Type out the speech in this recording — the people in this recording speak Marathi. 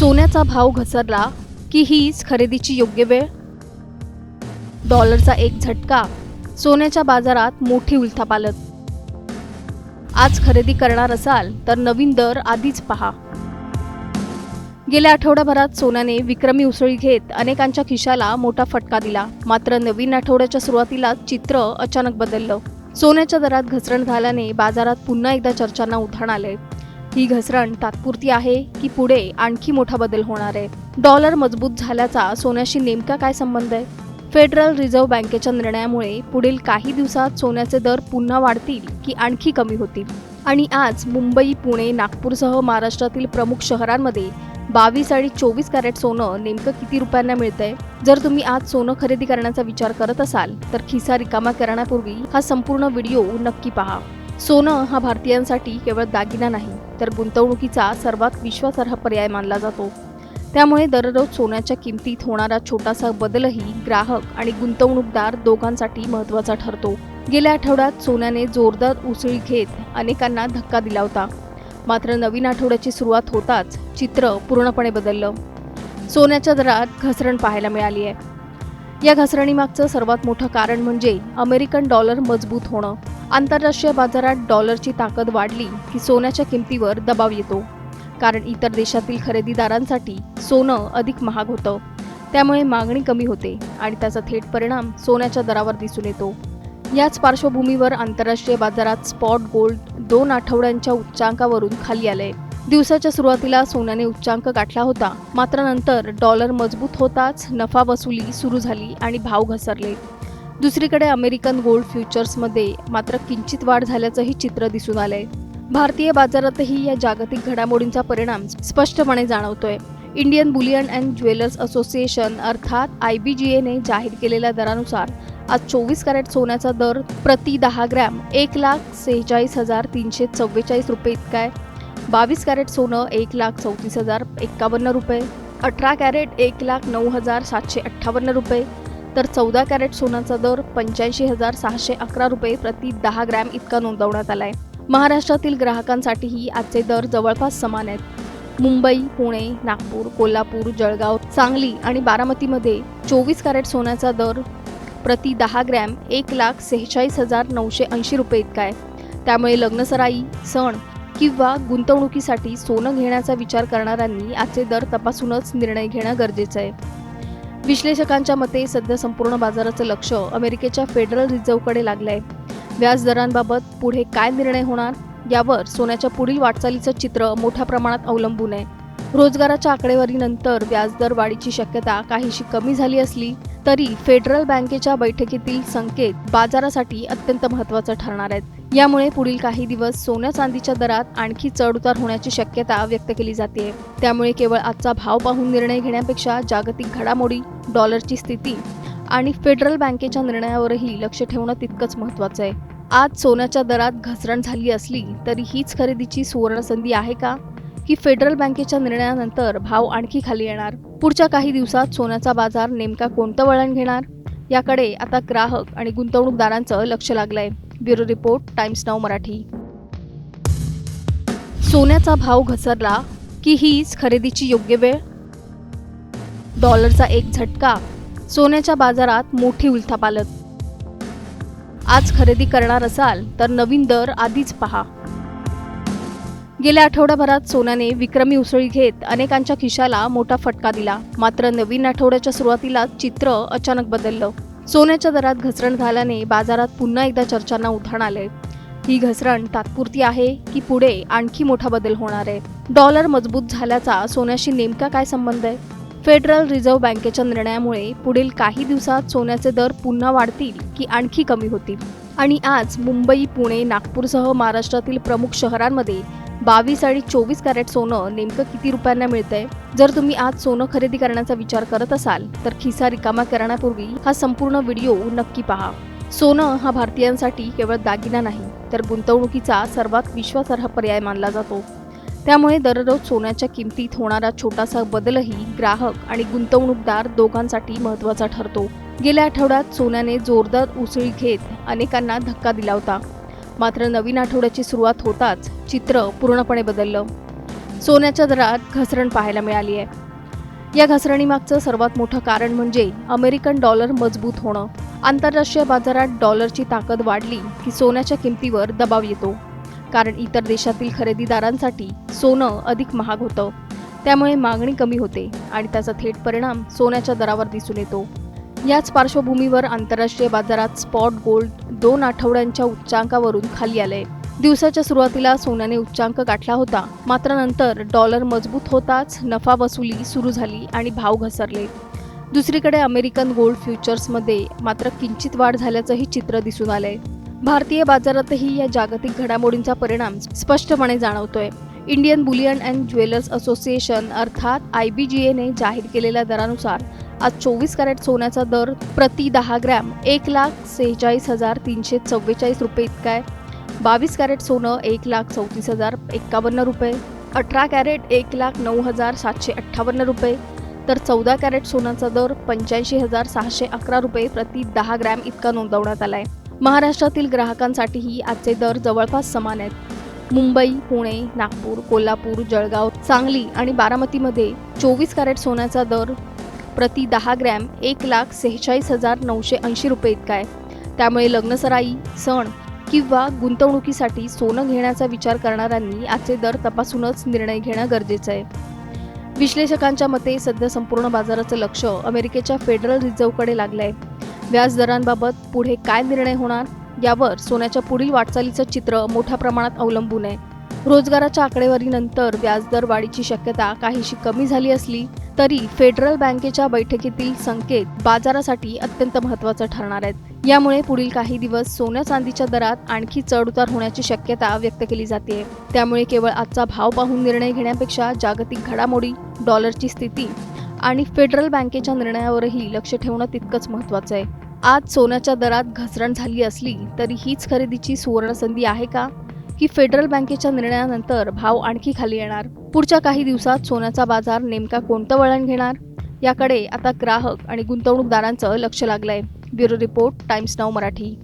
सोन्याचा भाव घसरला की हीच खरेदीची योग्य वेळ? डॉलरचा एक झटका, सोन्याच्या बाजारात मोठी उलथापालट. आज खरेदी करणार असाल तर नवीन दर आधीच पहा. गेल्या आठवड्याभरात सोन्याने विक्रमी उसळी घेत अनेकांच्या खिशाला मोठा फटका दिला. मात्र नवीन आठवड्याच्या सुरुवातीला चित्र अचानक बदललं. सोन्याच्या दरात घसरण झाल्याने बाजारात पुन्हा एकदा चर्चांना उधाण आले. ही घसरण तात्पुरती आहे की पुढे आणखी मोठा बदल होणार आहे? डॉलर मजबूत झाल्याचा सोन्याशी नेमका काय संबंध आहे? फेडरल रिझर्व्ह बँकेच्या निर्णयामुळे पुढील काही दिवसात सोन्याचे दर पुन्हा वाढतील की आणखी कमी होतील? आणि आज मुंबई, पुणे, नागपूरसह महाराष्ट्रातील प्रमुख शहरांमध्ये 22 आणि 24 कॅरेट सोनं नेमकं किती रुपयांना मिळतंय? जर तुम्ही आज सोनं खरेदी करण्याचा विचार करत असाल तर खिसा रिकामा करण्यापूर्वी हा संपूर्ण व्हिडिओ नक्की पहा. सोनं हा भारतीयांसाठी केवळ दागिना नाही तर गुंतवणुकीचा सर्वात विश्वासार्ह पर्याय मानला जातो. त्यामुळे दररोज सोन्याच्या किमतीत होणारा छोटासा बदलही ग्राहक आणि गुंतवणूकदार दोघांसाठी महत्त्वाचा ठरतो. गेल्या आठवड्यात सोन्याने जोरदार उसळी घेत अनेकांना धक्का दिला होता. मात्र नवीन आठवड्याची सुरुवात होताच चित्र पूर्णपणे बदललं. सोन्याच्या दरात घसरण पाहायला मिळाली आहे. या घसरणीमागचं सर्वात मोठं कारण म्हणजे अमेरिकन डॉलर मजबूत होणं. आंतरराष्ट्रीय बाजारात डॉलरची ताकद वाढली की सोन्याच्या किमतीवर दबाव येतो. कारण इतर देशातील खरेदीदारांसाठी सोनं अधिक महाग होतं. त्यामुळे मागणी कमी होते आणि त्याचा थेट परिणाम सोन्याच्या दरावर दिसून येतो. याच पार्श्वभूमीवर आंतरराष्ट्रीय बाजारात स्पॉट गोल्ड 2 आठवड्यांच्या उच्चांकावरून खाली आले. दिवसाच्या सुरुवातीला सोन्याने उच्चांक गाठला होता. मात्र नंतर डॉलर मजबूत होताच नफा वसुली सुरू झाली आणि भाव घसरले. दुसरीकडे अमेरिकन गोल्ड फ्युचर्समध्ये मात्र किंचित वाढ झाल्याचंही चित्र दिसून आलंय. भारतीय बाजारातही या जागतिक घडामोडींचा परिणाम स्पष्टपणे जाणवतोय. Indian Boolean and jewellers association अर्थात IBGA ने जाहीर केलेल्या दरानुसार आज 24 कॅरेट सोन्याचा दर प्रति 10 ग्रॅम 1,46,344 रुपये इतका आहे. 22 कॅरेट सोनं 1,34,051 रुपये, 18 कॅरेट 1,09,758 रुपये, तर 14 कॅरेट सोन्याचा दर 85,611 रुपये प्रति 10 ग्रॅम इतका नोंदवण्यात आलाय. महाराष्ट्रातील ग्राहकांसाठीही आजचे दर जवळपास समान आहेत. मुंबई, पुणे, नागपूर, कोल्हापूर, जळगाव, सांगली आणि बारामतीमध्ये 24 कॅरेट सोन्याचा दर प्रति 10 ग्रॅम 1,46,980 रुपये इतका आहे. त्यामुळे लग्नसराई, सण किंवा गुंतवणुकीसाठी सोनं घेण्याचा विचार करणाऱ्यांनी आजचे दर तपासूनच निर्णय घेणं गरजेचं आहे. विश्लेषकांच्या मते सध्या संपूर्ण बाजाराचं लक्ष अमेरिकेच्या फेडरल रिझर्व्हकडे लागलंय. व्याजदरांबाबत पुढे काय निर्णय होणार यावर सोन्याच्या पुढील वाटचालीचं चित्र मोठ्या प्रमाणात अवलंबून आहे. रोजगाराच्या आकडेवारीनंतर व्याजदर वाढीची शक्यता काहीशी कमी झाली असली तरी फेडरल बँकेच्या बैठकीतील संकेत बाजारासाठी अत्यंत महत्त्वाचं ठरणार आहेत. यामुळे पुढील काही दिवस सोन्या चांदीच्या दरात आणखी चढउतार होण्याची शक्यता व्यक्त केली जाते. त्यामुळे केवळ आजचा भाव पाहून निर्णय घेण्यापेक्षा जागतिक घडामोडी, डॉलरची स्थिती आणि फेडरल बँकेच्या निर्णयावरही लक्ष ठेवणं तितकंच महत्त्वाचं आहे. आज सोन्याच्या दरात घसरण झाली असली तरी हीच खरेदीची सुवर्णसंधी आहे का? की फेडरल बँकेच्या निर्णयानंतर भाव आणखी खाली येणार? पुढच्या काही दिवसात सोन्याचा बाजार नेमका कोणतं वळण घेणार याकडे आता ग्राहक आणि गुंतवणूकदारांचं लक्ष लागलंय. Bureau report, times now Marathi. सोन्याचा भाव घसरला की हीच खरेदीची योग्य वेळ? डॉलरचा एक झटका, सोन्याच्या बाजारात मोठी उलथापालट. आज खरेदी करणार असाल तर नवीन दर आधीच पहा. गेल्या आठवड्याभरात सोन्याने विक्रमी उसळी घेत अनेकांच्या खिशाला मोठा फटका दिला. मात्र नवीन आठवड्याच्या सुरुवातीला चित्र अचानक बदललं. सोन्याच्या दरात घसरण झाल्याने बाजारात पुन्हा एकदा चर्चांना उधाण आले. ही घसरण तात्पुरती आहे की पुढे आणखी मोठा बदल होणार आहे? डॉलर मजबूत झाल्याचा सोन्याशी नेमका काय संबंध आहे? फेडरल रिझर्व्ह बँकेच्या निर्णयामुळे पुढील काही दिवसात सोन्याचे दर पुन्हा वाढतील की आणखी कमी होतील? आणि आज मुंबई, पुणे, नागपूरसह महाराष्ट्रातील प्रमुख शहरांमध्ये 22 आणि 24 कॅरेट सोनं नेमकं किती रुपयांना मिळतंय? जर तुम्ही आज सोनं खरेदी करण्याचा विचार करत असाल तर खिसा रिकामा करण्यापूर्वी हा संपूर्ण व्हिडिओ नक्की पहा. सोनं हा भारतीयांसाठी केवळ दागिना नाही तर गुंतवणुकीचा सर्वात विश्वासार्ह पर्याय मानला जातो. त्यामुळे दररोज सोन्याच्या किमतीत होणारा छोटासा बदलही ग्राहक आणि गुंतवणूकदार दोघांसाठी महत्त्वाचा ठरतो. गेल्या आठवड्यात सोन्याने जोरदार उसळी घेत अनेकांना धक्का दिला होता. मात्र नवीन आठवड्याची सुरुवात होताच चित्र पूर्णपणे बदललं. सोन्याच्या दरात घसरण पाहायला मिळाली आहे। या घसरणीमागचं सर्वात मोठं कारण म्हणजे अमेरिकन डॉलर मजबूत होणं। आंतरराष्ट्रीय बाजारात डॉलरची ताकद वाढली की सोन्याच्या किमतीवर दबाव येतो, कारण इतर देशातील खरेदीदारांसाठी सोनं अधिक महाग होतं। त्यामुळे मागणी कमी होते आणि त्याचा थेट परिणाम सोन्याच्या दरावर दिसून येतो। याच पार्श्वभूमीवर आंतरराष्ट्रीय बाजारात स्पॉट गोल्ड 2 आठवड्यांच्या उच्चांकावरून खाली आले। दिवसाच्या सुरुवातीला सोन्याने उच्चांक गाठला होता, मात्र नंतर डॉलर मजबूत होताच नफा वसुली सुरू झाली आणि भाव घसरले। दुसरीकडे अमेरिकन गोल्ड फ्युचर्समध्ये मात्र किंचित वाढ झाल्याचंही चित्र दिसून आलंय। भारतीय बाजारातही या जागतिक घडामोडींचा परिणाम स्पष्टपणे जाणवतोय। Indian Boolean and jewellers association अर्थात IBGAने जाहीर केलेल्या दरानुसार आज 24 कॅरेट सोन्याचा दर प्रति 10 ग्रॅम 1,46,344 रुपये इतका आहे। 22 कॅरेट सोनं 1,34,051 रुपये, 18 कॅरेट 1,09,758 रुपये, तर 14 कॅरेट सोन्याचा दर 85,611 रुपये प्रति 10 ग्रॅम इतका नोंदवण्यात आलाय। महाराष्ट्रातील ग्राहकांसाठीही आजचे दर जवळपास समान आहेत। मुंबई, पुणे, नागपूर, कोल्हापूर, जळगाव, सांगली आणि बारामतीमध्ये 24 कॅरेट सोन्याचा दर प्रति 10 ग्रॅम 1,46,980 रुपये इतका आहे। त्यामुळे लग्नसराई, सण किंवा गुंतवणुकीसाठी सोनं घेण्याचा विचार करणाऱ्यांनी आजचे दर तपासूनच निर्णय घेणं गरजेचं आहे। विश्लेषकांच्या मते सध्या संपूर्ण बाजाराचं लक्ष अमेरिकेच्या फेडरल रिझर्व्हकडे लागलंय। व्याजदरांबाबत पुढे काय निर्णय होणार यावर सोन्याच्या पुढील वाटचालीचं चित्र मोठ्या प्रमाणात अवलंबून आहे। रोजगाराच्या आकडेवारीनंतर व्याजदर वाढीची शक्यता काहीशी कमी झाली असली तरी फेडरल बँकेच्या बैठकीतील संकेत बाजारासाठी अत्यंत महत्त्वाचं ठरणार आहेत। यामुळे पुढील काही दिवस सोन्या चांदीच्या दरात आणखी चढउतार होण्याची शक्यता व्यक्त केली जाते। त्यामुळे केवळ आजचा भाव पाहून निर्णय घेण्यापेक्षा जागतिक घडामोडी, डॉलरची स्थिती आणि फेडरल बँकेच्या निर्णयावरही लक्ष ठेवणं तितकंच महत्त्वाचं आहे। आज सोन्याच्या दरात घसरण झाली असली तरी हीच खरेदीची सुवर्ण संधी आहे का, की फेडरल बँकेच्या निर्णयानंतर भाव आणखी खाली येणार? पुढच्या काही दिवसात सोन्याचा बाजार नेमका कोणतं वळण घेणार याकडे आता ग्राहक आणि गुंतवणूकदारांचं लक्ष लागलंय। Bureau report, times now Marathi.